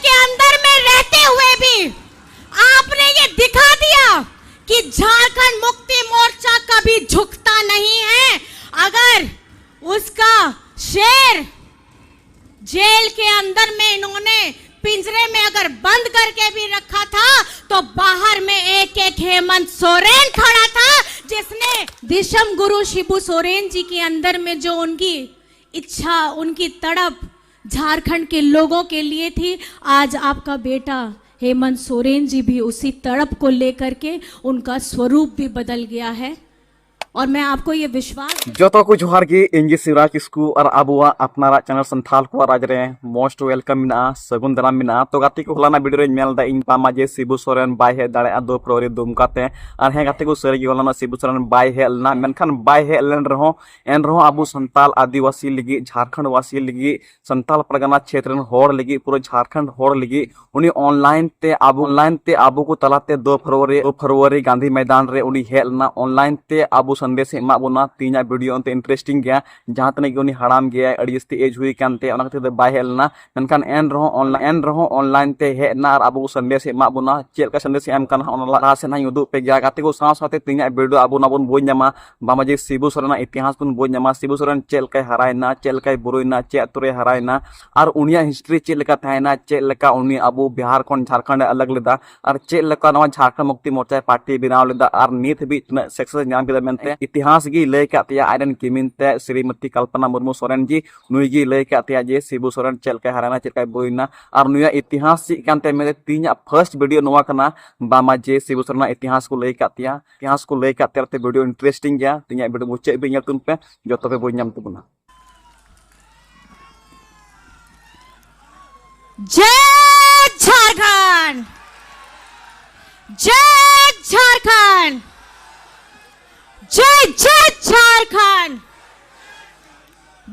के अंदर में रहते हुए भी आपने ये दिखा दिया कि झारखंड मुक्ति मोर्चा कभी झुकता नहीं है। अगर उसका शेर जेल के अंदर में इन्होंने पिंजरे में अगर बंद करके भी रखा था तो बाहर में एक एक हेमंत सोरेन खड़ा था, जिसने दिशम गुरु शिबू सोरेन जी के अंदर में जो उनकी इच्छा, उनकी तड़प झारखंड के लोगों के लिए थी, आज आपका बेटा हेमंत सोरेन जी भी उसी तड़प को लेकर के उनका स्वरूप भी बदल गया है। और मैं आपको ये विश्वास जो तो कुछ जोहार की इंजी शिवराज किस्कू और अबुआ अपना चैनल संथाल को राज रे मोस्ट वेलकम मिना सगुन दाराम मिना तो गाती को हलाना वीडियो रे मेल दा इन पामा जे शिबू सोरेन बाय हे दाड़े 2 फरवरी दुमकाते और हे गाती को सरी हलाना शिबू सोरेन बाय हे लना मेनखान बाय हे लन रहो एन रहो अबु संताल आदिवासी लगी झारखंड वासी लगी संताल परगना क्षेत्र होड़ लगी पूरा झारखंड होड़ लगी उनी ऑनलाइन ते अबु को तलाते 2 फरवरी गांधी मैदान रे उनी हे लना ऑनलाइन ते अबु संदेश एमा बोना तीना वीडियो अंते इंटरेस्टिंग गया जहां तने कि उनी हड़ाम गया अड़िस्ती एज हुई कानते ओना खातिर बाय हेलना मेनखान एन रहो ऑनलाइन ते हेना और अबु संदेश एमा बोना चेल का संदेश एम कान ओना लाहा से ना उदुग पे गया गाते को साव साथे तीना वीडियो अबु ना बोन बोय न्यामा बामाजे शिबू सोरेन इतिहास बोन बोय न्यामा शिबू सोरेन चेल का हरायना चेल का बुरुयना चे अतुरे हरायना और उनिया हिस्ट्री चेल का थायना चेल का उनी अबु बिहार कोन झारखंड अलग लेदा और चेल का नवा झारखंड मुक्ति मोर्चा पार्टी बनाव लेदा और नीत भी इतना सक्सेस नाम के मेनते इतिहास गी लय कातिया आयरन किमिनते श्रीमती कल्पना मुर्मू सोरेन जी नुई गी लय कातिया जे शिबू सोरेन चेलका हराना चेलका बोइना और नुया इतिहास सी कानते मेरे तीन फर्स्ट वीडियो नोवा कना बामा जे शिबू सोरेन इतिहास को लय कातिया ते वीडियो इंटरेस्टिंग गया तीन वीडियो मुचे भी तुम पे जतो पे बोइ नाम तुबना जय झारखंड, जय झारखंड, जय जय झारखंड,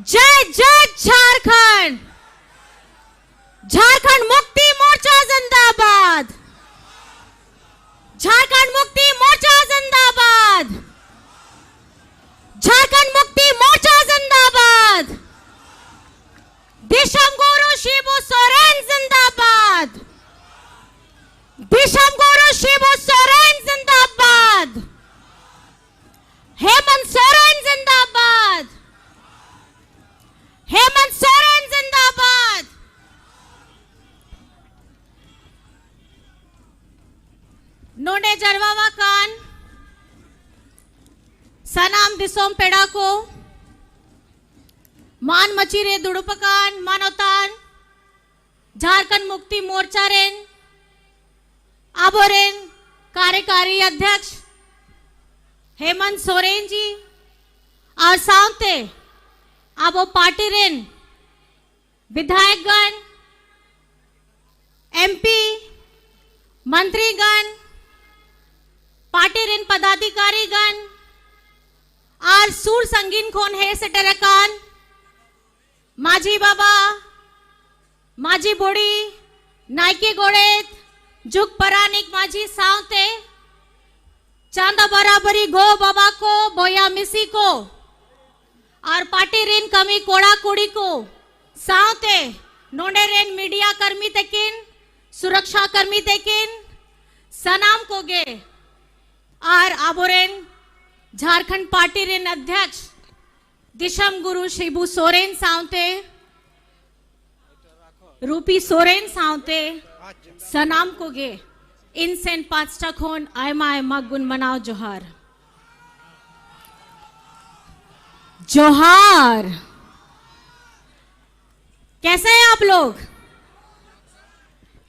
जय जय झारखंड, झारखंड मुक्ति मोर्चा जिंदाबाद, झारखंड मुक्ति मोर्चा जिंदाबाद, झारखंड मुक्ति मोर्चा जिंदाबाद, दिशम गुरु शिबू सोरेन जिंदाबाद, दिशम गुरु शिबू सोरेन जिंदाबाद, हेमंत सोरेन जिंदाबाद, हेमंत सोरेन जिंदाबाद। नोडे जरवावा कान सनाम दिसोम पेड़ा को मान मचीरे दुड़ुपकान मानवतान झारखंड मुक्ति मोर्चा रेन आबोरेन कार्यकारी अध्यक्ष हेमंत सोरेन जी और साथ आबो पार्टी रेन विधायकगण, एमपी, मंत्रीगण, पार्टी रेन पदाधिकारीगण और सूर संगीन खोन है सेटरकान माझी बाबा, माझी बोड़ी, नायके गोड़ेत, जुग परानिक माझी सावते, चांदा बराबरी गो बाबा को, बोया मिसी को और पार्टी रेन कमी कोड़ा कोड़ी को सावते नोडे रेन मीडिया कर्मी तकिन, सुरक्षा कर्मी तकिन सनाम को गे और आबोरेन झारखंड पार्टी रेन अध्यक्ष दिशम गुरु शिबू सोरेन सावते, रूपी सोरेन सावते सनाम को गे इनसेन 5 टकोन आयमा गुन मनाओ जोहार, जोहार। कैसे हैं आप लोग?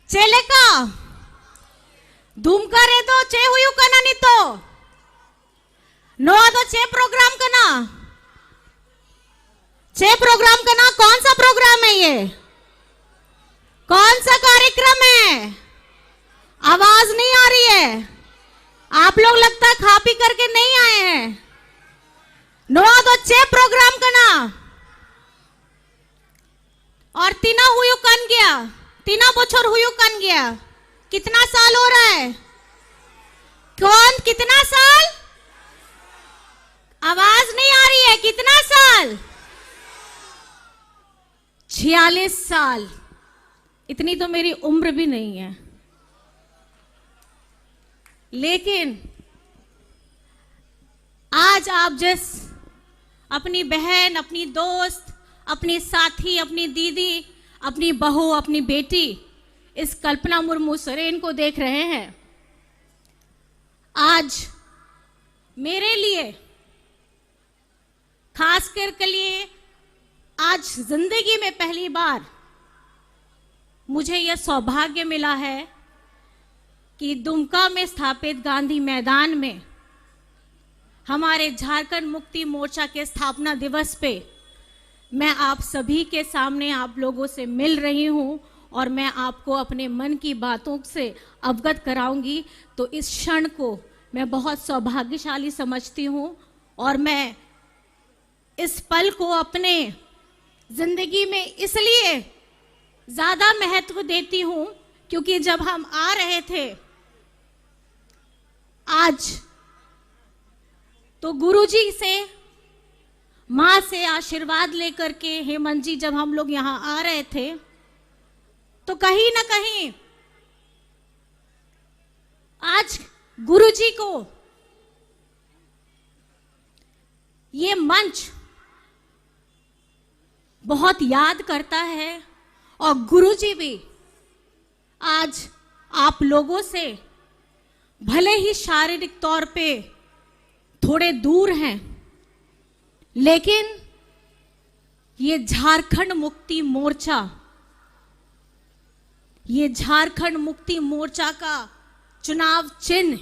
चेले का धूम करे तो चे हुई कना नहीं तो नो तो चे प्रोग्राम कना, चे प्रोग्राम करना। कौन सा प्रोग्राम है ये? कौन सा कार्यक्रम है? आवाज नहीं आ रही है। आप लोग लगता है खा पी करके नहीं आए हैं। नोआ तो चे प्रोग्राम करना और तीना हुयू कन गया, तीना बछर हुयू कन गया। कितना साल हो रहा है? कौन कितना साल? आवाज नहीं आ रही है। कितना साल? 46 साल। इतनी तो मेरी उम्र भी नहीं है, लेकिन आज आप जिस अपनी बहन, अपनी दोस्त, अपनी साथी, अपनी दीदी, अपनी बहू, अपनी बेटी इस कल्पना मुर्मू सोरेन को देख रहे हैं, आज मेरे लिए, खासकर के लिए आज जिंदगी में पहली बार मुझे यह सौभाग्य मिला है कि दुमका में स्थापित गांधी मैदान में हमारे झारखंड मुक्ति मोर्चा के स्थापना दिवस पे मैं आप सभी के सामने आप लोगों से मिल रही हूं और मैं आपको अपने मन की बातों से अवगत कराऊंगी। तो इस क्षण को मैं बहुत सौभाग्यशाली समझती हूं और मैं इस पल को अपने जिंदगी में इसलिए ज्यादा महत्व देती हूं क्योंकि जब हम आ रहे थे आज, तो गुरुजी से, मां से आशीर्वाद लेकर के हेमंत जी जब हम लोग यहां आ रहे थे, तो कहीं ना कहीं आज गुरुजी को ये मंच बहुत याद करता है और गुरुजी भी आज आप लोगों से भले ही शारीरिक तौर पे थोड़े दूर हैं, लेकिन ये झारखंड मुक्ति मोर्चा, ये झारखंड मुक्ति मोर्चा का चुनाव चिन्ह,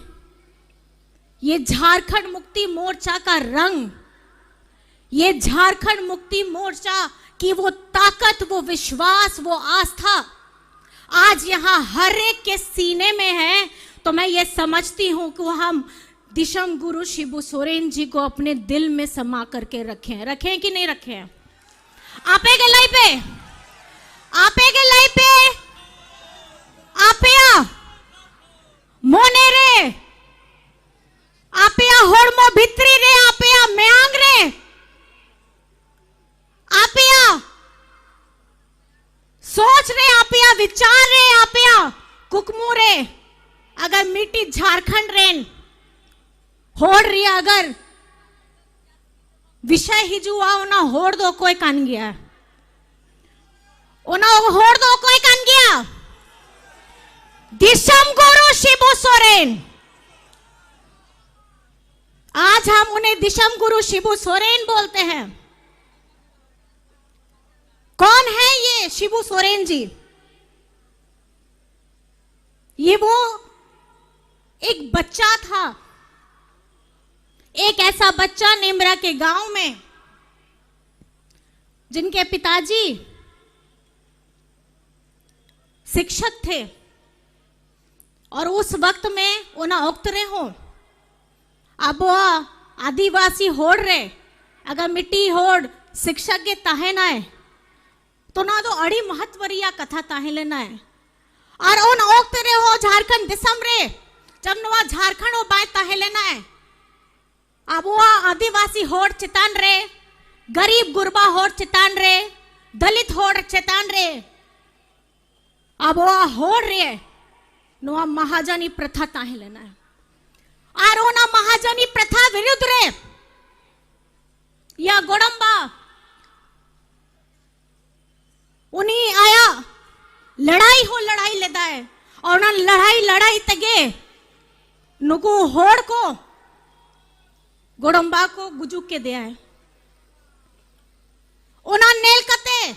ये झारखंड मुक्ति मोर्चा का रंग, ये झारखंड मुक्ति मोर्चा की वो ताकत, वो विश्वास, वो आस्था आज यहां हर एक के सीने में है। तो मैं ये समझती हूं कि हम दिशम गुरु शिबू सोरेन जी को अपने दिल में समा करके रखें कि नहीं रखें? आपे के लाई पे, आपे के लाई पे, आपया मोने रे, आपया होड़मो भित्री रे, आपया म्यांग रे, आपया सोच रे, आपया विचार रे, आपया कुकमू रे, अगर मिट्टी झारखंड रेन होड़ रही अगर विषय हिजुआ ओना होड़ दो कोई कान गया, ओना होड़ दो कोई कान गया, दिशम गुरु शिबू सोरेन। आज हम उन्हें दिशम गुरु शिबू सोरेन बोलते हैं। कौन है ये शिबू सोरेन जी? ये वो एक बच्चा था, एक ऐसा बच्चा नेमरा के गांव में जिनके पिताजी शिक्षक थे और उस वक्त में उन्हें उक्तरे हो अब आदिवासी होड़ रहे, अगर मिट्टी होड़ शिक्षक के ताहे ना है तो ना तो अड़ी महत्वरिया कथा ताहे लेना है और उन उक्तरे हो झारखंड दिसम रे जब नवा झारखंड हो बाय ताहे लेना है। अब वो आदिवासी होड़ चितान रे, गरीब गुरबा होड़ चितान रे, दलित होड़ चितान रे, अब वो होड़ रे नवा महाजनी प्रथा ताहे लेना है और ओना महाजनी प्रथा विरुद्ध रे या गोड़म्बा उन्हीं आया लड़ाई हो, लड़ाई लेता है और ना लड़ाई तगे नुकु होड़ को गोड़म्बा को गुजुक के दिया है। उना नेल कते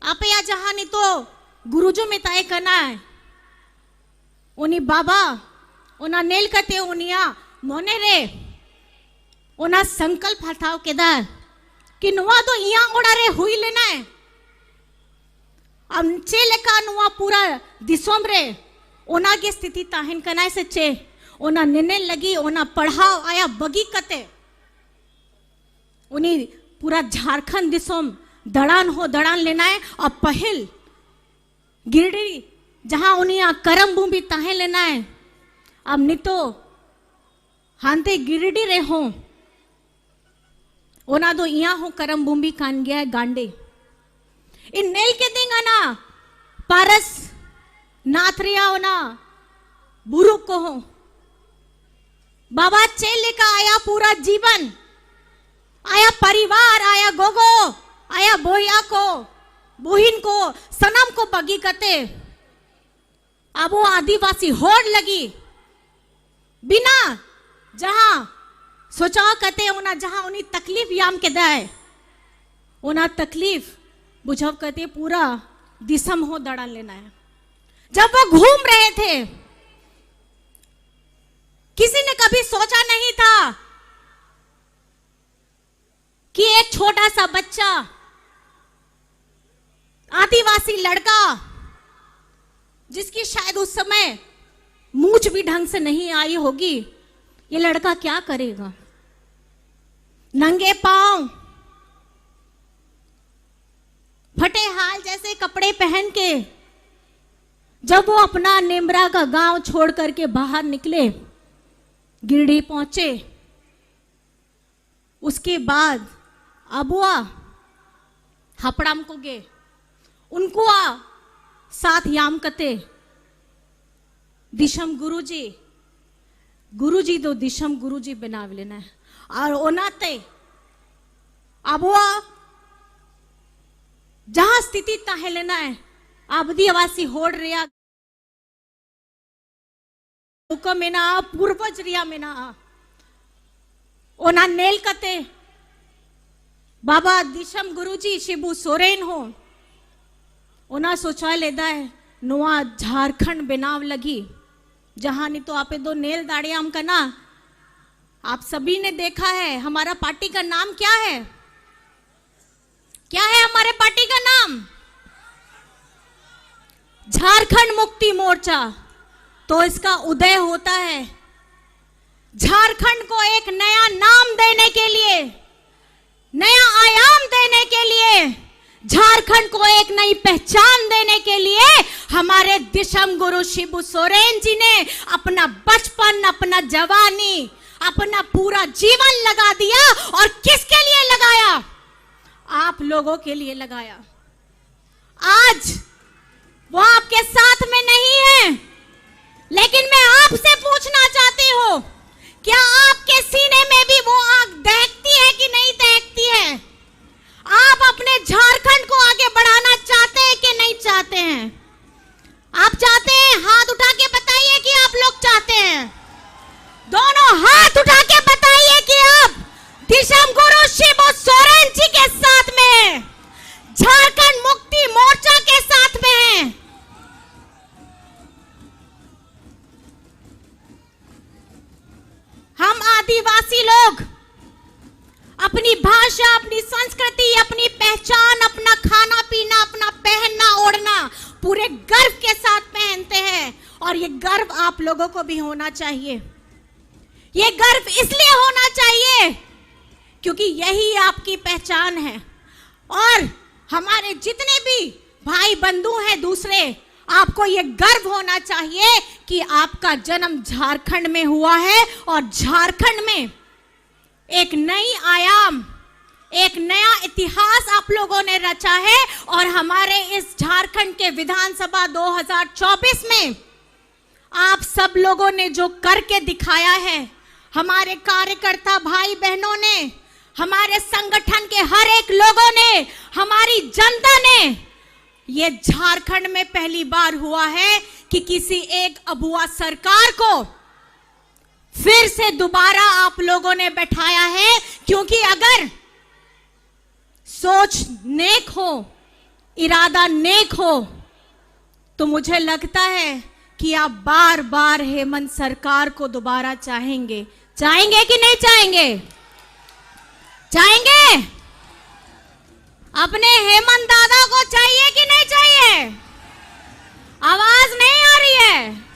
आप या जहानी तो गुरुजो में तय करना है, उन्हीं बाबा उना नेल कते उनिया मोने रे उना संकल्प हटाओ केदार कि नुआ तो इया ओड़ा रे हुई लेना है। अब चे लेका नुआ पूरा दिसोम रे ओना के स्थिति ताहिन कनाए से चे ओना निने लगी, ओना पढ़ाओ आया बगी कते उन्हीं पूरा झारखंड दिसोम दड़ान हो, दड़ान लेना है और पहल गिरडी जहां उन्हीं करम भूमि ताहे लेना है। अब नितो हांते गिरडी रे हो ओना दो इया हो करम भूमि कान गया है गांडे इन नेल के देंगा ना वरस नाथरिया होना बुरुक को हो बाबा चेले का आया पूरा जीवन, आया परिवार, आया गोगो, आया बोया को, बुहिन को, सनम को बगी कते। अब वो आदिवासी होड़ लगी बिना जहां सोचा कते उना जहां उन्हीं तकलीफ याम के दाए उना तकलीफ बुझाव कहते पूरा दिसम हो दड़ा लेना है। जब वो घूम रहे थे किसी ने कभी सोचा नहीं था कि एक छोटा सा बच्चा आदिवासी लड़का जिसकी शायद उस समय मूंछ भी ढंग से नहीं आई होगी, ये लड़का क्या करेगा। नंगे पांव फटे हाल जैसे कपड़े पहन के जब वो अपना नेमरा का गांव छोड़ करके बाहर निकले, गिरडी पहुंचे, उसके बाद अबुआ हपड़ाम को गे उनको साथ याम कते दिशम गुरुजी दो दिशम गुरुजी बनाव लेना है। और ओनाते अबुआ जहां स्थिति ताहे लेना है आदिवासी होड़ रिया मेना पूर्वज रिया मेना ओना नेल कते बाबा दिशम गुरुजी शिबू सोरेन हो ओना सोचा लेदा है नुआ झारखंड बनाव लगी जहां नहीं तो आपे दो नेल दाड़ियाम का ना। आप सभी ने देखा है हमारा पार्टी का नाम क्या है, क्या है हमारे पार्टी का नाम? झारखंड मुक्ति मोर्चा। तो इसका उदय होता है झारखंड को एक नया नाम देने के लिए, नया आयाम देने के लिए, झारखंड को एक नई पहचान देने के लिए हमारे दिशम गुरु शिबू सोरेन जी ने अपना बचपन, अपना जवानी, अपना पूरा जीवन लगा दिया। और किसके लिए लगाया? आप लोगों के लिए लगाया। आज वो आपके साथ में नहीं है, लेकिन मैं आपसे पूछना चाहती हूं, क्या आपके सीने में भी वो आग दहकती है कि नहीं दहकती है? आप अपने झारखंड को आगे बढ़ाना चाहते हैं कि नहीं चाहते हैं? आप चाहते हैं? हाथ उठा के बताइए कि आप लोग चाहते हैं। दोनों हाथ उठा के बताइए कि आप दिशम गुरु शिबू सोरेन जी के साथ में हैं, झारखंड मुक्ति मोर्चा के साथ में हैं। हम आदिवासी लोग अपनी भाषा, अपनी संस्कृति, अपनी पहचान, अपना खाना पीना, अपना पहनना ओढ़ना पूरे गर्व के साथ पहनते हैं। और ये गर्व आप लोगों को भी होना चाहिए। ये गर्व इसलिए होना चाहिए क्योंकि यही आपकी पहचान है। और हमारे जितने भी भाई बंधु हैं दूसरे, आपको ये गर्व होना चाहिए कि आपका जन्म झारखंड में हुआ है और झारखंड में एक नई आयाम, एक नया इतिहास आप लोगों ने रचा है। और हमारे इस झारखंड के विधानसभा 2024 में आप सब लोगों ने जो करके दिखाया है, हमारे कार्यकर्ता भाई बहनों ने, हमारे संगठन के हर एक लोगों ने, हमारी जनता ने, ये झारखंड में पहली बार हुआ है कि किसी एक अबुआ सरकार को फिर से दोबारा आप लोगों ने बैठाया है। क्योंकि अगर सोच नेक हो, इरादा नेक हो, तो मुझे लगता है कि आप बार बार हेमंत सरकार को दोबारा चाहेंगे। चाहेंगे कि नहीं चाहेंगे? चाहेंगे? अपने हेमंत दादा को चाहिए कि नहीं चाहिए? आवाज नहीं आ रही है।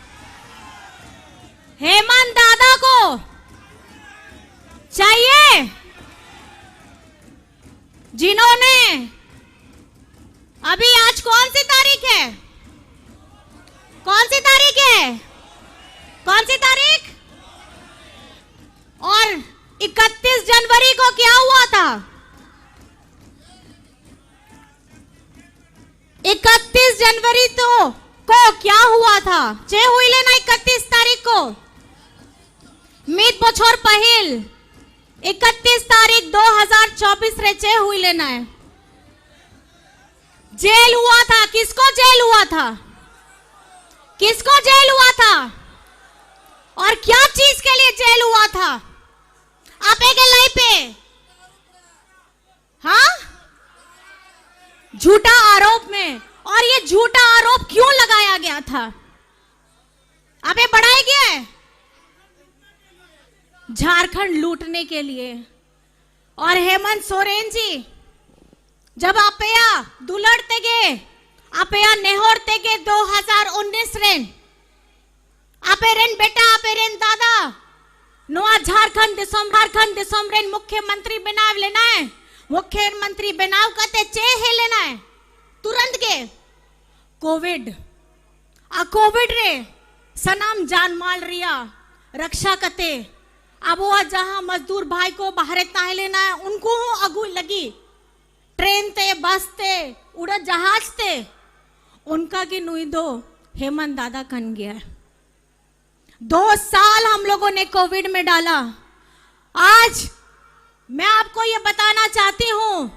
हेमंत दादा को चाहिए, जिन्होंने अभी, आज कौन सी तारीख है? कौन सी तारीख है? कौन सी तारीख? और 31 जनवरी को क्या हुआ था? 31 जनवरी को क्या हुआ था? चे हुईले ना 31 तारीख को मीत बछर पहिल 31 तारीख 2024 रे चे हुईले ना जेल हुआ था। किसको जेल हुआ था? किसको जेल हुआ था? और क्या चीज के लिए जेल हुआ था? आपे के लाई पे हाँ झूठा आरोप में। और ये झूठा आरोप क्यों लगाया गया था? आपे बढ़ाई गया है झारखंड लूटने के लिए। और हेमंत सोरेन जी जब आपया दुलड़ते गे आपया नेहोरते गे 2019 रेन आपे रेन बेटा आपे रेन दादा नोआ झारखंड दिसोम रेन मुख्यमंत्री बनाव लेना है। मुख्यमंत्री बनाव कते चे है लेना है तुरंत के कोविड रे सनाम जान माल रिया रक्षा कते अब वो जहां मजदूर भाई को बाहर ताहे लेना है उनको अगू लगी ट्रेन ते बस ते उड़ा जहाज ते उनका की नुई दो हेमंत दादा कन गया। 2 साल हम लोगों ने कोविड में डाला। आज मैं आपको ये बताना चाहती हूं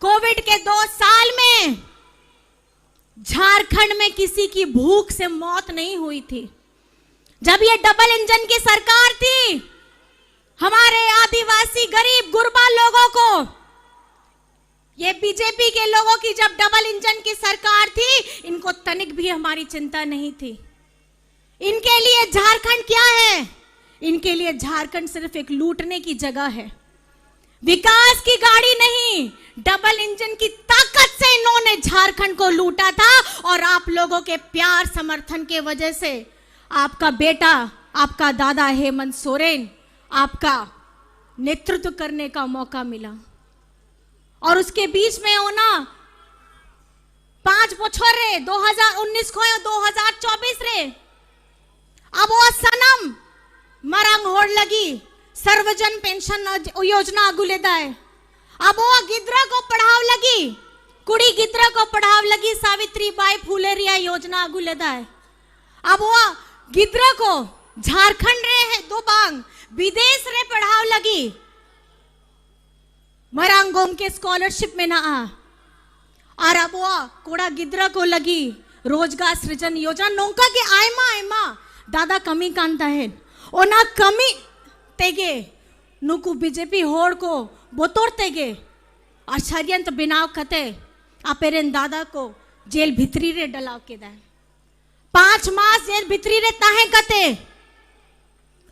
कोविड के 2 साल में झारखंड में किसी की भूख से मौत नहीं हुई थी। जब ये डबल इंजन की सरकार थी हमारे आदिवासी गरीब गुरबा लोगों को ये बीजेपी के लोगों की जब डबल इंजन की सरकार थी इनको तनिक भी हमारी चिंता नहीं थी। इनके लिए झारखंड क्या है? इनके लिए झारखंड सिर्फ एक लूटने की जगह है, विकास की गाड़ी नहीं। डबल इंजन की ताकत से इन्होंने झारखंड को लूटा था और आप लोगों के प्यार समर्थन के वजह से आपका बेटा आपका दादा हेमंत सोरेन आपका नेतृत्व करने का मौका मिला। और उसके बीच में होना 5 बछर रे 2019 को 2024 रे अब वो सनम मरंग होड़ लगी सर्वजन पेंशन योजना अगुलेदा है। अब वो गिद्रा को पढ़ाव लगी कुड़ी गिद्रा को पढ़ाव लगी सावित्री बाई फूले रिया योजना अगुलेदा है। अब वो गिद्रा को झारखंड रे है दो बांग विदेश रे पढ़ाव लगी मरांगोम के स्कॉलरशिप में ना आ। और अब वो कोड़ा गिद्रा को लगी रोजगार सृजन योजना नौका के आयमा दादा कमी कांता है ओना कमी तेगे नुकु बीजेपी होड़ को बोतोर तेगे और षड्यंत्र बिनाव कते आपेरेन दादा को जेल भितरी रे डलाव के दाए 5 मास जेल भितरी रे ताहे कते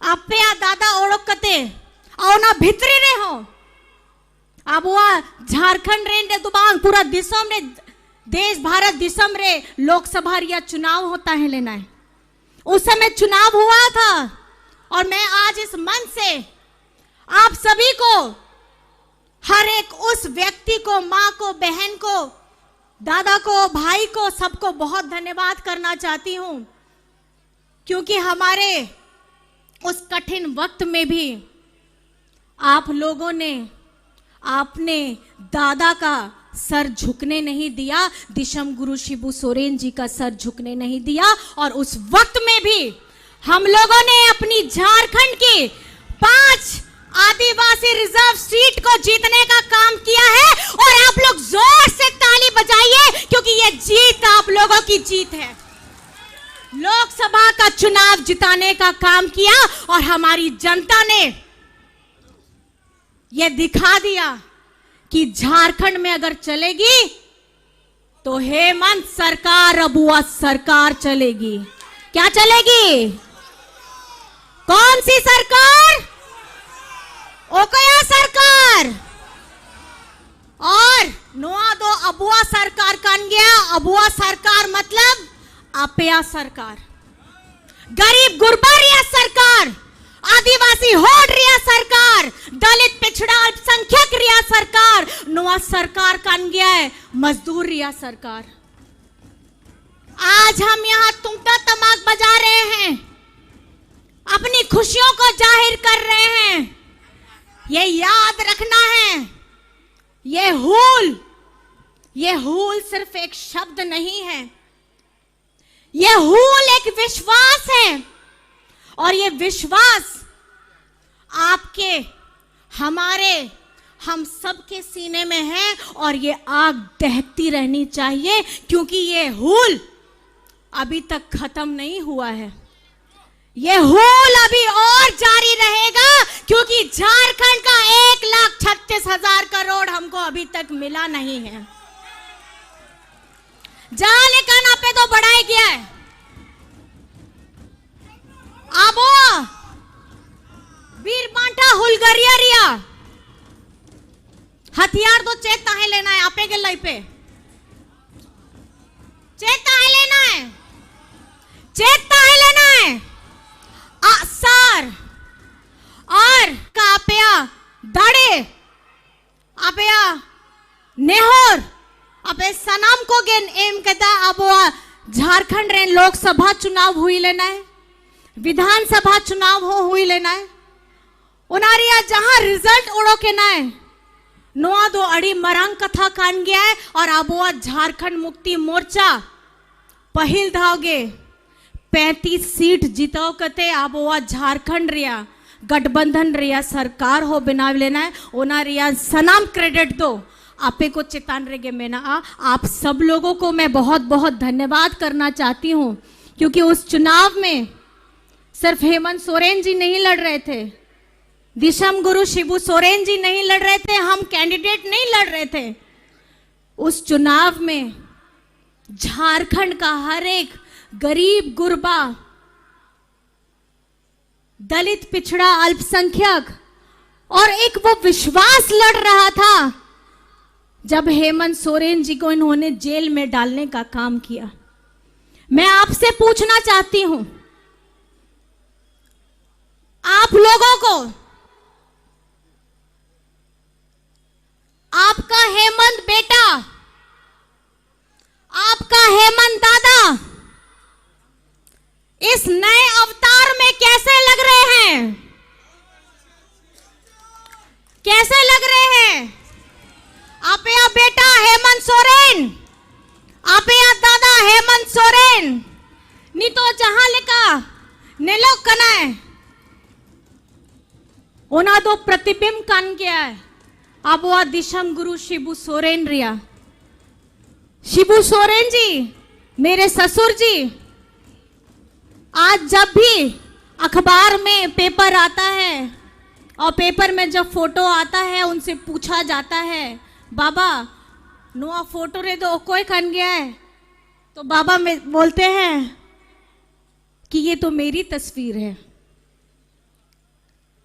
आपे आ दादा ओड़क कते और ना भितरी रे हो। अब वो झारखंड रे दुबांग पूरा दिसम रे देश भारत दिसम रे लोकसभा रिया चुनाव होता है लेना है। उस समय चुनाव हुआ था और मैं आज इस मंच से आप सभी को हर एक उस व्यक्ति को माँ को बहन को दादा को भाई को सबको बहुत धन्यवाद करना चाहती हूं क्योंकि हमारे उस कठिन वक्त में भी आप लोगों ने आपने दादा का सर झुकने नहीं दिया, दिशम गुरु शिबू सोरेन जी का सर झुकने नहीं दिया। और उस वक्त में भी हम लोगों ने अपनी झारखंड की 5 आदिवासी रिजर्व सीट को जीतने का काम किया है। और आप लोग जोर से ताली बजाइए क्योंकि ये जीत आप लोगों की जीत है। लोकसभा का चुनाव जिताने का काम किया और हमारी जनता ने यह दिखा दिया कि झारखंड में अगर चलेगी तो हेमंत सरकार अबुआ सरकार चलेगी। क्या चलेगी? कौन सी सरकार? ओकया सरकार। और नोआ दो अबुआ सरकार कन गया। अबुआ सरकार मतलब आपया सरकार, गरीब गुरबा रिया सरकार, आदिवासी होड़ रिया सरकार, दलित पिछड़ा अल्पसंख्यक रिया सरकार, नोआ सरकार कन गया है मजदूर रिया सरकार। आज हम यहाँ तुमता तमाक बजा रहे हैं, अपनी खुशियों को जाहिर कर रहे हैं। ये याद रखना है, ये हूल सिर्फ एक शब्द नहीं है, ये हूल एक विश्वास है और ये विश्वास आपके, हमारे, हम सबके सीने में है और ये आग दहकती रहनी चाहिए, क्योंकि ये हूल अभी तक खत्म नहीं हुआ है। ये हूल अभी और जारी रहेगा, क्योंकि झारखंड का 1,36,000 करोड़ हमको अभी तक मिला नहीं है। जहां लेकिन आपे तो बढ़ाई किया है। आबो वीर बांटा हुलगरिया रिया हथियार तो चेत ताहे लेना है, आपे के लाई पे चेत ताहे लेना है, चेत ताहे लेना है। आसार और कापया दाड़े आपया नेहोर अबे सनाम को गेन एम कहता अब झारखंड रे लोकसभा चुनाव हुई लेना है, विधानसभा चुनाव हो हुई लेना है। उनारिया जहां रिजल्ट उड़ो के ना है नोआ दो अड़ी मरंग कथा कान गया है और अब झारखंड मुक्ति मोर्चा पहिल धावगे 35 सीट जीतो कते अब झारखंड रिया गठबंधन रिया सरकार हो बनाव लेना है। उनारिया सनाम क्रेडिट दो आपे को चेतान रेगे में ना। आप सब लोगों को मैं बहुत बहुत धन्यवाद करना चाहती हूँ, क्योंकि उस चुनाव में सिर्फ हेमंत सोरेन जी नहीं लड़ रहे थे, दिशम गुरु शिबू सोरेन जी नहीं लड़ रहे थे, हम कैंडिडेट नहीं लड़ रहे थे। उस चुनाव में झारखंड का हर एक गरीब गुरबा, दलित, पिछड़ा, अल्पसंख्यक और एक वो विश्वास लड़ रहा था जब हेमंत सोरेन जी को इन्होंने जेल में डालने का काम किया। मैं आपसे पूछना चाहती हूं, आप लोगों को आपका हेमंत बेटा, आपका हेमंत दादा इस नए अवतार में कैसे लग रहे हैं? कैसे लग रहे हैं? आप या बेटा हेमंत सोरेन, आप या दादा हेमंत सोरेन नी तो जहां लिखा नेलो कना है ओना दो प्रतिबिंब कान गया है। अब वह दिशम गुरु शिबू सोरेन रिया। शिबू सोरेन जी मेरे ससुर जी, आज जब भी अखबार में पेपर आता है और पेपर में जब फोटो आता है उनसे पूछा जाता है बाबा नुआ फोटो रे दो कोई खन गया है, तो बाबा में बोलते हैं कि ये तो मेरी तस्वीर है।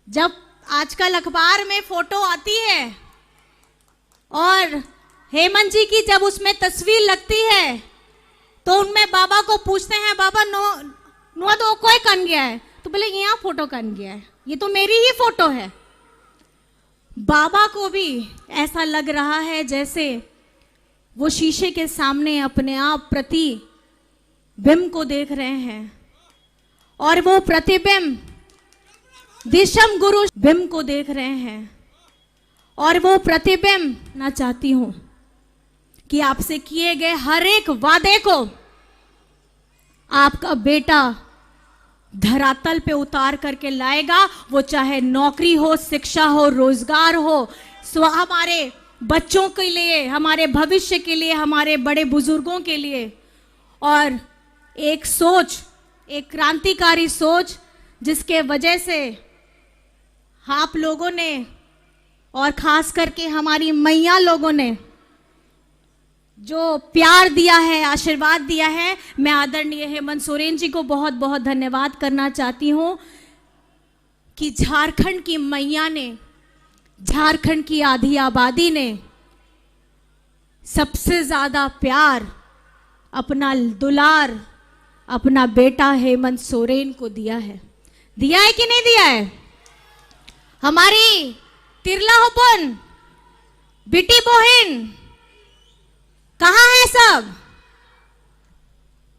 जब आजकल अखबार में फोटो आती है और हेमंत जी की जब उसमें तस्वीर लगती है तो उनमें बाबा को पूछते हैं बाबा नुआ तो कोई कन गया है, तो बोले यहाँ फोटो कन गया है, ये तो मेरी ही फोटो है। बाबा को भी ऐसा लग रहा है जैसे वो शीशे के सामने अपने आप प्रतिबिंब को देख रहे हैं और वो प्रतिबिंब दिशम गुरु बिंब को देख रहे हैं और वो प्रतिबिंब ना चाहती हूं कि आपसे किए गए हर एक वादे को आपका बेटा धरातल पे उतार करके लाएगा। वो चाहे नौकरी हो, शिक्षा हो, रोजगार हो, हमारे बच्चों के लिए, हमारे भविष्य के लिए, हमारे बड़े बुजुर्गों के लिए। और एक सोच, एक क्रांतिकारी सोच जिसके वजह से आप लोगों ने और खास करके हमारी मैया लोगों ने जो प्यार दिया है, आशीर्वाद दिया है, मैं आदरणीय हेमंत सोरेन जी को बहुत बहुत धन्यवाद करना चाहती हूँ कि झारखंड की मैया ने, झारखंड की आधी आबादी ने सबसे ज्यादा प्यार, अपना दुलार अपना बेटा हेमंत सोरेन को दिया है। दिया है कि नहीं दिया है? हमारी तिरला होपन बेटी बहन कहाँ है सब?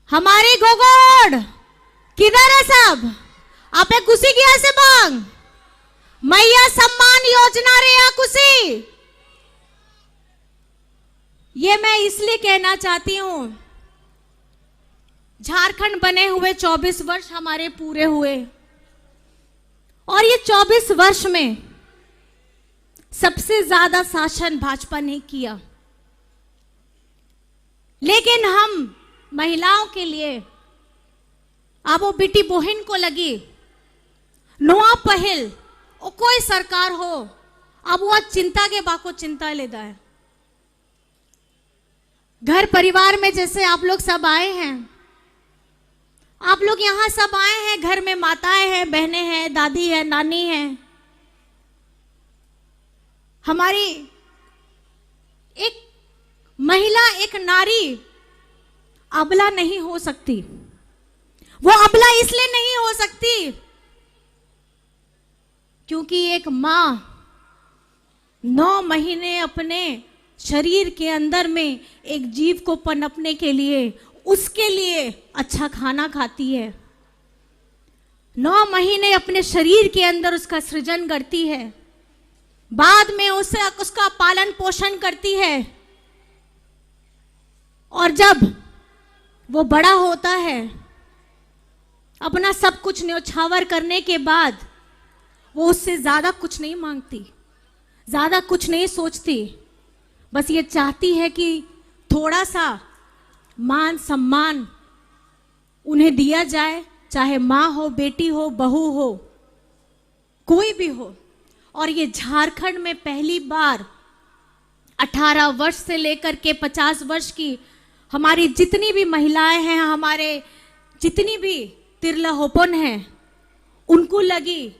हमारी गोगोड़ किधर है सब? आपे कुसी किया से बांग मैया सम्मान योजना रे या कुसी? ये मैं इसलिए कहना चाहती हूं झारखंड बने हुए 24 वर्ष हमारे पूरे हुए और ये 24 वर्ष में सबसे ज्यादा शासन भाजपा ने किया, लेकिन हम महिलाओं के लिए अब वो बेटी बहन को लगी नोआ पहल ओ कोई सरकार हो अब वो चिंता के बाको चिंता लेदा है। घर परिवार में जैसे आप लोग सब आए हैं, आप लोग यहां सब आए हैं, घर में माताएं हैं, बहनें हैं, दादी है, नानी है। हमारी एक महिला, एक नारी अबला नहीं हो सकती। वो अबला इसलिए नहीं हो सकती क्योंकि एक मां 9 महीने अपने शरीर के अंदर में एक जीव को पनपने के लिए, उसके लिए अच्छा खाना खाती है। 9 महीने अपने शरीर के अंदर उसका सृजन करती है, बाद में उसे उसका पालन पोषण करती है, और जब वो बड़ा होता है अपना सब कुछ न्योछावर करने के बाद वो उससे ज्यादा कुछ नहीं मांगती, ज्यादा कुछ नहीं सोचती, बस ये चाहती है कि थोड़ा सा मान सम्मान उन्हें दिया जाए, चाहे माँ हो, बेटी हो, बहू हो, कोई भी हो। और ये झारखंड में पहली बार 18 वर्ष से लेकर के 50 वर्ष की हमारी जितनी भी महिलाएं हैं, हमारे जितनी भी तिरलहोपन हैं, उनको लगी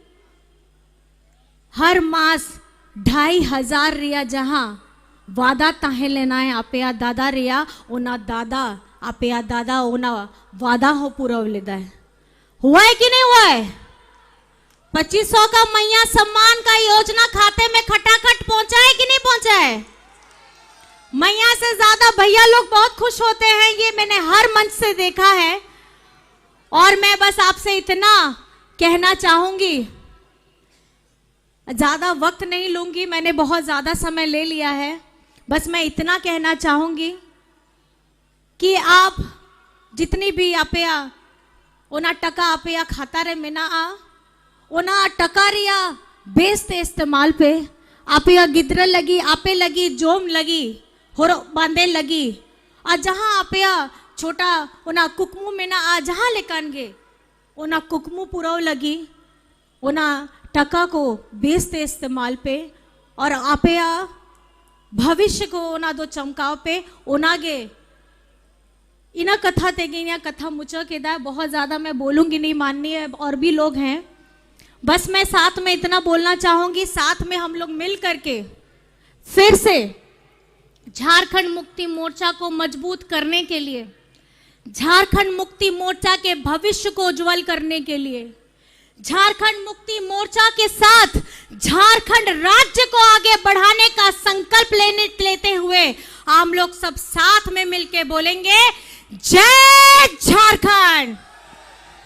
हर मास 2500 रिया, जहां वादा ताहे लेना है आपया दादा रिया ओना दादा आपया दादा ओना वादा हो पूरा लेदा है। हुआ है कि नहीं हुआ है? 2500 का मैया सम्मान का योजना खाते में खटाखट पहुंचा है कि नहीं पहुंचा है? मैया से ज्यादा भैया लोग बहुत खुश होते हैं, ये मैंने हर मंच से देखा है। और मैं बस आपसे इतना कहना चाहूंगी, ज्यादा वक्त नहीं लूंगी, मैंने बहुत ज्यादा समय ले लिया है, बस मैं इतना कहना चाहूंगी कि आप जितनी भी आपया ओना टका आपया खाता रे मेना आ ओना टका रिया बेचते इस्तेमाल पे आपया गिद्र लगी, आपे लगी, जोम लगी, होरो बांधे लगी, और जहां आपया छोटा ओना कुकमू में ना आ जहां लेकान गे ओना कुकमू पुराव लगी, ओना टका को बेचते इस्तेमाल पे, और आपया भविष्य को ओना दो चमकाव पे ओना गे इना कथा तेगी या कथा मुचा के दा। बहुत ज्यादा मैं बोलूंगी नहीं, माननीय और भी लोग हैं, बस मैं साथ में इतना बोलना चाहूंगी, साथ में हम लोग मिल करके फिर से झारखंड मुक्ति मोर्चा को मजबूत करने के लिए, झारखंड मुक्ति मोर्चा के भविष्य को उज्जवल करने के लिए, झारखंड मुक्ति मोर्चा के साथ झारखंड राज्य को आगे बढ़ाने का संकल्प लेते हुए हम लोग सब साथ में मिलके बोलेंगे, जय झारखंड,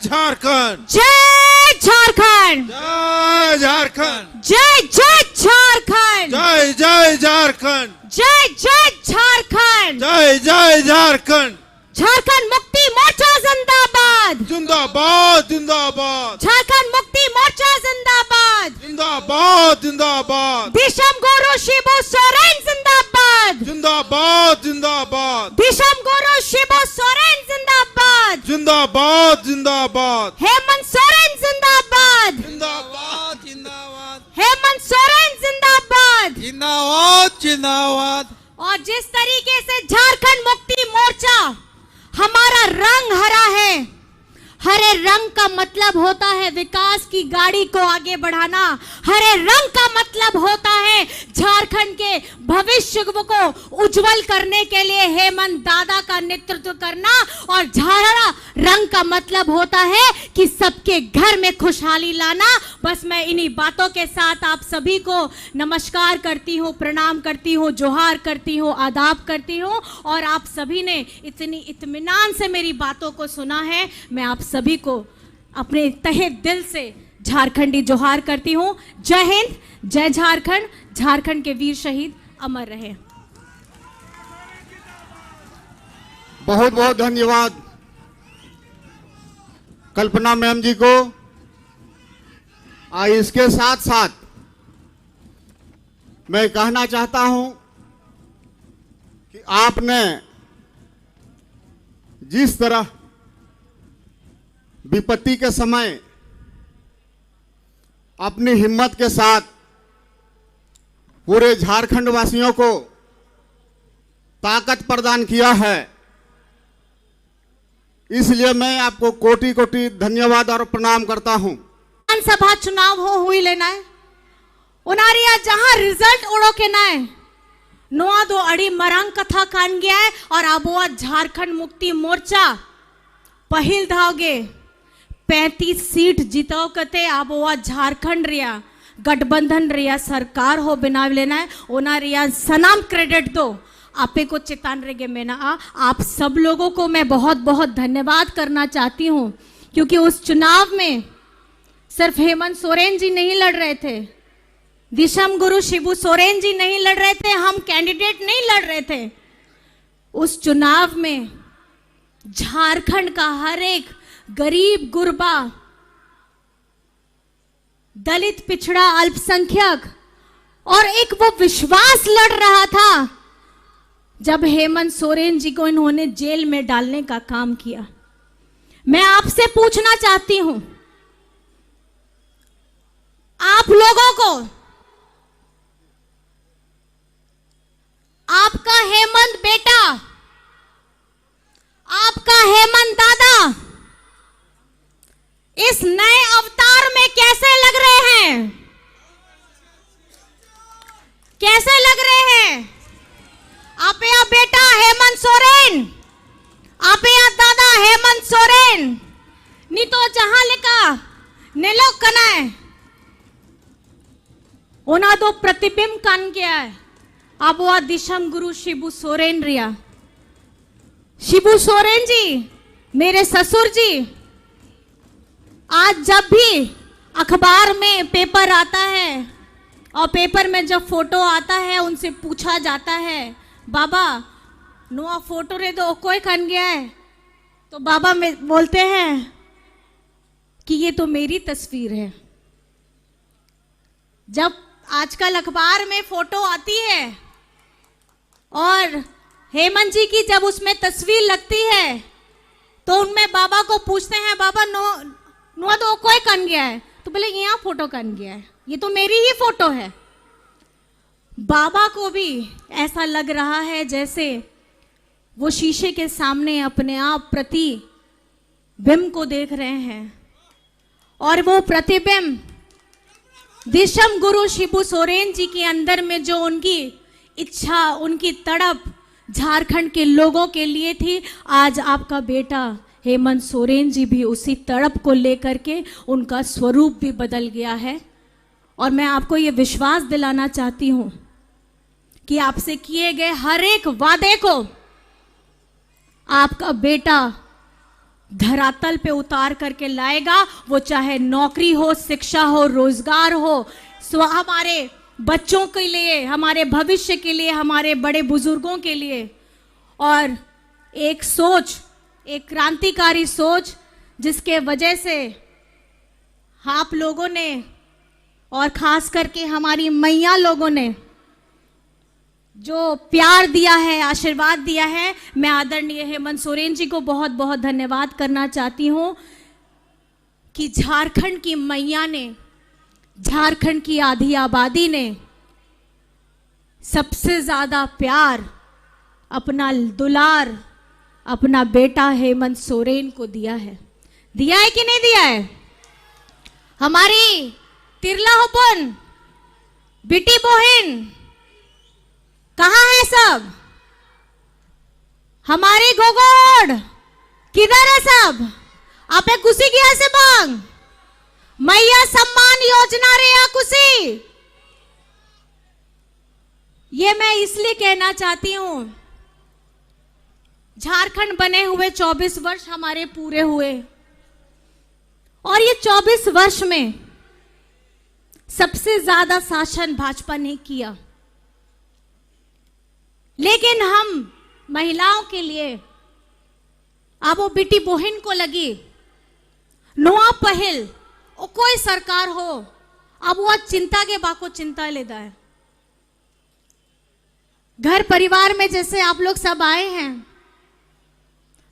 झारखंड, जय झारखंड, जय झारखंड, जय जय झारखंड, जय जय झारखंड, जय जय झारखंड, जय जय झारखंड। झारखंड मुक्ति मोर्चा जिंदाबाद, जिंदाबाद जिंदाबाद, झारखंड मुक्ति मोर्चा जिंदाबाद, जिंदाबाद जिंदाबाद, दिशम गुरु शिबू सोरेन जिंदाबाद, जिंदाबाद जिंदाबाद, दिशम गुरु शिबू सोरेन जिंदाबाद, जिंदाबाद जिंदाबाद, हेमंत सोरेन जिंदाबाद, जिंदाबाद जिंदाबाद, हेमंत सोरेन जिंदाबाद, जिंदाबाद जिंदाबाद। और जिस तरीके से झारखंड मुक्ति मोर्चा हमारा रंग हरा है, हरे रंग का मतलब होता है विकास की गाड़ी को आगे बढ़ाना, हरे रंग का मतलब होता है झारखंड के भविष्य को उज्जवल करने के लिए हेमंत दादा का नेतृत्व करना, और हरा रंग का मतलब होता है कि सबके घर में खुशहाली लाना। बस मैं इन्हीं बातों के साथ आप सभी को नमस्कार करती हूँ, प्रणाम करती हूँ, जोहार करती हूँ, आदाब करती हूँ, और आप सभी ने इतनी इत्मीनान से मेरी बातों को सुना है। मैं आप सभी को अपने तहे दिल से झारखंडी जोहार करती हूँ। जय हिंद, जय झारखंड, झारखंड के वीर शहीद अमर रहे। बहुत बहुत धन्यवाद कल्पना मैम जी को, और इसके साथ साथ मैं कहना चाहता हूं कि आपने जिस तरह विपत्ति के समय अपनी हिम्मत के साथ पूरे झारखंड वासियों को ताकत प्रदान किया है, इसलिए मैं आपको कोटि कोटि धन्यवाद और प्रणाम करता हूं। विधानसभा चुनाव हुई लेना है उनारिया जहां रिजल्ट उड़ो के ना है नोआ दो अड़ी मरंग कथा कान गया है और अब झारखंड मुक्ति मोर्चा पहिल धावगे 35 सीट जीतो कते अब झारखंड रिया गठबंधन रिया सरकार हो बिना लेना है ओना रिया सनाम क्रेडिट दो आपे को चेतान रेगे में ना आप सब लोगों को मैं बहुत बहुत धन्यवाद करना चाहती हूँ, क्योंकि उस चुनाव में सिर्फ हेमंत सोरेन जी नहीं लड़ रहे थे, दिशम गुरु शिबू सोरेन जी नहीं लड़ रहे थे, हम कैंडिडेट नहीं लड़ रहे थे। उस चुनाव में झारखंड का हर एक गरीब गुरबा, दलित, पिछड़ा, अल्पसंख्यक और एक वो विश्वास लड़ रहा था जब हेमंत सोरेन जी को इन्होंने जेल में डालने का काम किया। मैं आपसे पूछना चाहती हूं, आप लोगों को आपका हेमंत बेटा, आपका हेमंत दादा इस नए अवतार में कैसे लग रहे हैं? कैसे लग रहे हैं? आपे या बेटा हेमंत सोरेन, आपे या दादा हेमंत सोरेन नी तो जहां लिखा नेलो कनाए ओना दो प्रतिबिंब कान गया है। अब वो दिशम गुरु शिबू सोरेन रिया। शिबू सोरेन जी मेरे ससुर जी, आज जब भी अखबार में पेपर आता है और पेपर में जब फोटो आता है उनसे पूछा जाता है बाबा नुआ फोटो रे दो कोई खन गया है, तो बाबा में बोलते हैं कि ये तो मेरी तस्वीर है। जब आजकल अखबार में फोटो आती है और हेमंत जी की जब उसमें तस्वीर लगती है तो उनमें बाबा को पूछते हैं बाबा नुआ तो कोई कन गया है, तो बोले यहाँ फोटो कन गया है, ये तो मेरी ही फोटो है। बाबा को भी ऐसा लग रहा है जैसे वो शीशे के सामने अपने आप प्रतिबिंब को देख रहे हैं और वो प्रतिबिंब दिशम गुरु शिबू सोरेन जी के अंदर में जो उनकी इच्छा, उनकी तड़प झारखंड के लोगों के लिए थी, आज आपका बेटा हेमंत सोरेन जी भी उसी तड़प को लेकर के उनका स्वरूप भी बदल गया है। और मैं आपको ये विश्वास दिलाना चाहती हूं कि आपसे किए गए हर एक वादे को आपका बेटा धरातल पे उतार करके लाएगा, वो चाहे नौकरी हो, शिक्षा हो, रोजगार हो, हमारे बच्चों के लिए, हमारे भविष्य के लिए, हमारे बड़े बुजुर्गों के लिए। और एक सोच, एक क्रांतिकारी सोच जिसके वजह से आप लोगों ने और खास करके हमारी मैया लोगों ने जो प्यार दिया है, आशीर्वाद दिया है, मैं आदरणीय हेमंत सोरेन जी को बहुत बहुत धन्यवाद करना चाहती हूं कि झारखंड की मैया ने, झारखंड की आधी आबादी ने सबसे ज्यादा प्यार, अपना दुलार अपना बेटा हेमंत सोरेन को दिया है। दिया है कि नहीं दिया है? हमारी तिरला होपन बेटी बहन कहाँ है सब? हमारी गोगोड़ किधर है सब? आपे कुसी किया से बांग मैया सम्मान योजना रे या कुसी? ये मैं इसलिए कहना चाहती हूं, झारखंड बने हुए 24 वर्ष हमारे पूरे हुए और ये 24 वर्ष में सबसे ज्यादा शासन भाजपा ने किया, लेकिन हम महिलाओं के लिए अब वो बेटी बहन को लगी नोआ पहल और कोई सरकार हो अब वो चिंता के बाको चिंता लेता है। घर परिवार में जैसे आप लोग सब आए हैं,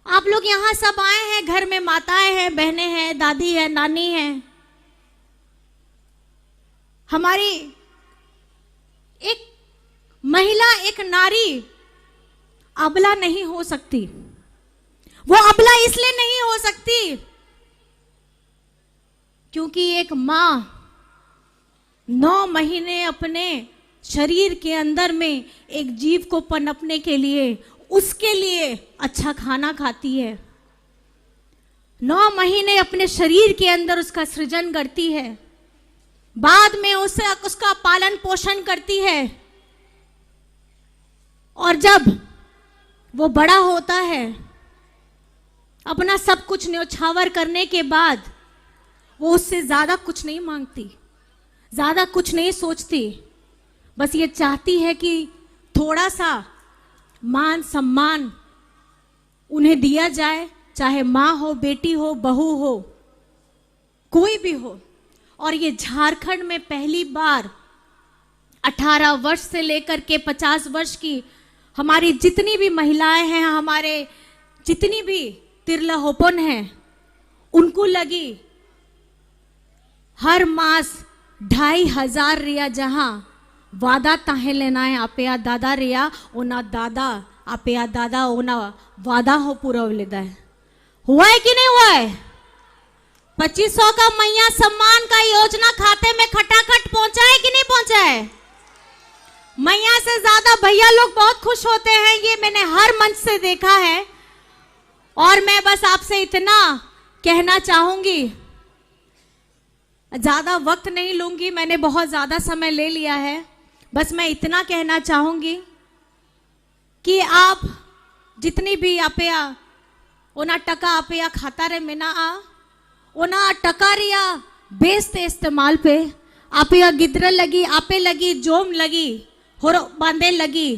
आप लोग यहां सब आए हैं, घर में माताएं हैं, बहनें हैं, दादी है, नानी है। हमारी एक महिला, एक नारी अबला नहीं हो सकती। वो अबला इसलिए नहीं हो सकती क्योंकि एक मां 9 महीने अपने शरीर के अंदर में एक जीव को पनपने के लिए, उसके लिए अच्छा खाना खाती है। 9 महीने अपने शरीर के अंदर उसका सृजन करती है, बाद में उसका पालन पोषण करती है, और जब वो बड़ा होता है, अपना सब कुछ न्योछावर करने के बाद वो उससे ज्यादा कुछ नहीं मांगती, ज्यादा कुछ नहीं सोचती। बस ये चाहती है कि थोड़ा सा मान सम्मान उन्हें दिया जाए, चाहे माँ हो, बेटी हो, बहू हो, कोई भी हो। और ये झारखंड में पहली बार 18 वर्ष से लेकर के 50 वर्ष की हमारी जितनी भी महिलाएं हैं, हमारे जितनी भी तिरलाहोपन हैं, उनको लगी हर मास 2500 रिया, जहां वादा ताहे लेना है आपया दादा रिया ओना दादा, आपया दादा ओना वादा हो पूरा लेदा है। हुआ है कि नहीं हुआ है? 2500 का मैया सम्मान का योजना खाते में खटाखट पहुंचा है कि नहीं पहुंचा है? मैया से ज्यादा भैया लोग बहुत खुश होते हैं, ये मैंने हर मंच से देखा है। और मैं बस आपसे इतना कहना चाहूंगी, ज्यादा वक्त नहीं लूंगी, मैंने बहुत ज्यादा समय ले लिया है। बस मैं इतना कहना चाहूंगी कि आप जितनी भी आपया ओना टका आपया खाता रे मेना आ ओना टका रिया बेचते इस्तेमाल पे आपया गिद्र लगी, आपे लगी, जोम लगी, होरो बांधे लगी,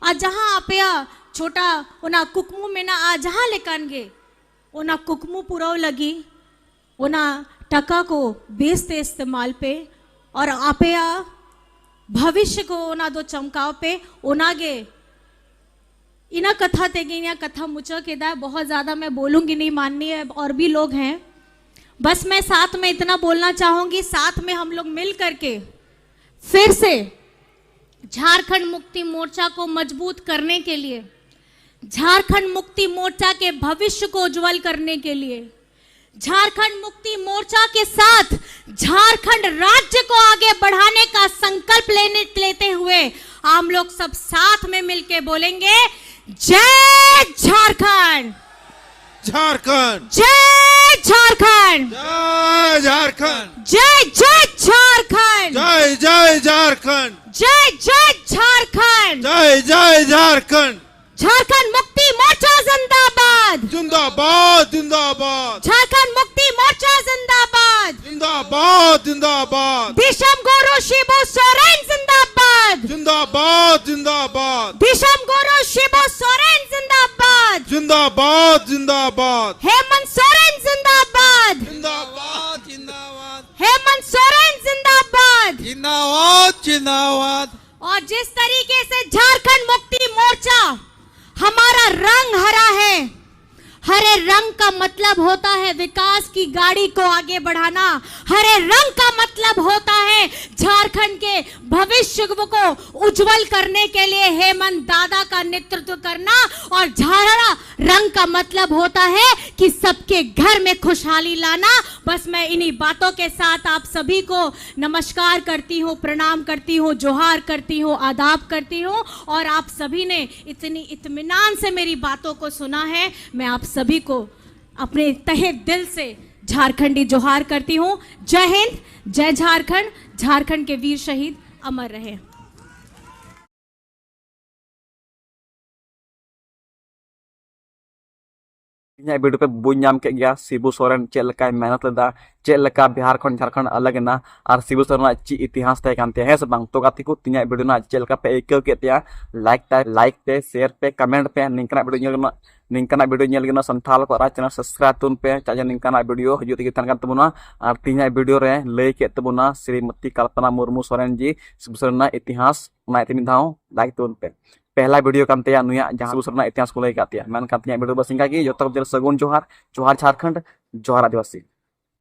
और जहां आपया छोटा ओना कुकमू में ना आ जहां लेकर गे ओना कुकमू पुराव लगी, ओना टका को बेचते इस्तेमाल पे, और आपया भविष्य को ओना दो चमकाव पे ओनागे इना कथा तेगी या कथा मुचा के दा। बहुत ज्यादा मैं बोलूंगी नहीं, माननीय और भी लोग हैं। बस मैं साथ में इतना बोलना चाहूंगी, साथ में हम लोग मिल करके फिर से झारखंड मुक्ति मोर्चा को मजबूत करने के लिए, झारखंड मुक्ति मोर्चा के भविष्य को उज्जवल करने के लिए, झारखंड मुक्ति मोर्चा के साथ झारखंड राज्य को आगे बढ़ाने का संकल्प लेते हुए हम लोग सब साथ में मिलके बोलेंगे, जय झारखंड, झारखंड, जय झारखंड, जय झारखंड, जय जय झारखंड, जय जय झारखंड, जय जय झारखंड, जय जय झारखंड। झारखंड मुक्ति मोर्चा जिंदाबाद, जिंदाबाद जिंदाबाद, झारखंड मुक्ति मोर्चा जिंदाबाद, जिंदाबाद जिंदाबाद, दिशम गुरु शिबू सोरेन जिंदाबाद, जिंदाबाद जिंदाबाद, दिशम गुरु शिबू सोरेन जिंदाबाद, जिंदाबाद जिंदाबाद, हेमंत सोरेन जिंदाबाद, जिंदाबाद जिंदाबाद, हेमंत सोरेन जिंदाबाद। जिंदाबाद जिंदाबाद। और जिस तरीके से झारखंड मुक्ति मोर्चा हमारा रंग हरा है, हरे रंग का मतलब होता है विकास की गाड़ी को आगे बढ़ाना, हरे रंग का मतलब होता है झारखंड के भविष्य को उज्जवल करने के लिए हेमंत दादा का नेतृत्व करना, और हरा रंग का मतलब होता है कि सबके घर में खुशहाली लाना। बस मैं इन्हीं बातों के साथ आप सभी को नमस्कार करती हूँ, प्रणाम करती हूँ, जोहार करती हूँ, आदाब करती हूँ। और आप सभी ने इतनी इत्मीनान से मेरी बातों को सुना है, मैं आप सभी को अपने तहे दिल से झारखंडी जोहार करती हूँ। जय हिंद, जय झारखंड। झारखंड के वीर शहीद अमर रहे। ᱤᱧᱟᱹᱜ वीडियो पे बुझ नाम के गया शिबू सोरेन चेक लेकाय मेहनत लेदा चेक लेका बिहार खन झारखंड अलग ना और शिबू सोरेन ची इतिहास तय कानते है से बांग तो गाती को तिना वीडियो ना चेक लेका पे एके के त्या लाइक पे शेयर पे कमेंट पे निंकना वीडियो नेल गना संथाल को राज चैनल सब्सक्राइब तुन पे चाहे निंकना वीडियो हजू तक तन तबना और तिना वीडियो रे लय के तबना श्रीमती कल्पना मुर्मू सोरेन जी शिबू सोरेन इतिहास ना मिद धाव लाइक तुन पे पहला वीडियो कान तेया नुया जहां शिबू सोरेन इतिहास को लय कातिया मन कातिया वीडियो बस इंका की जो तक सगुन जोहार जोहार झारखंड जोहार आदिवासी।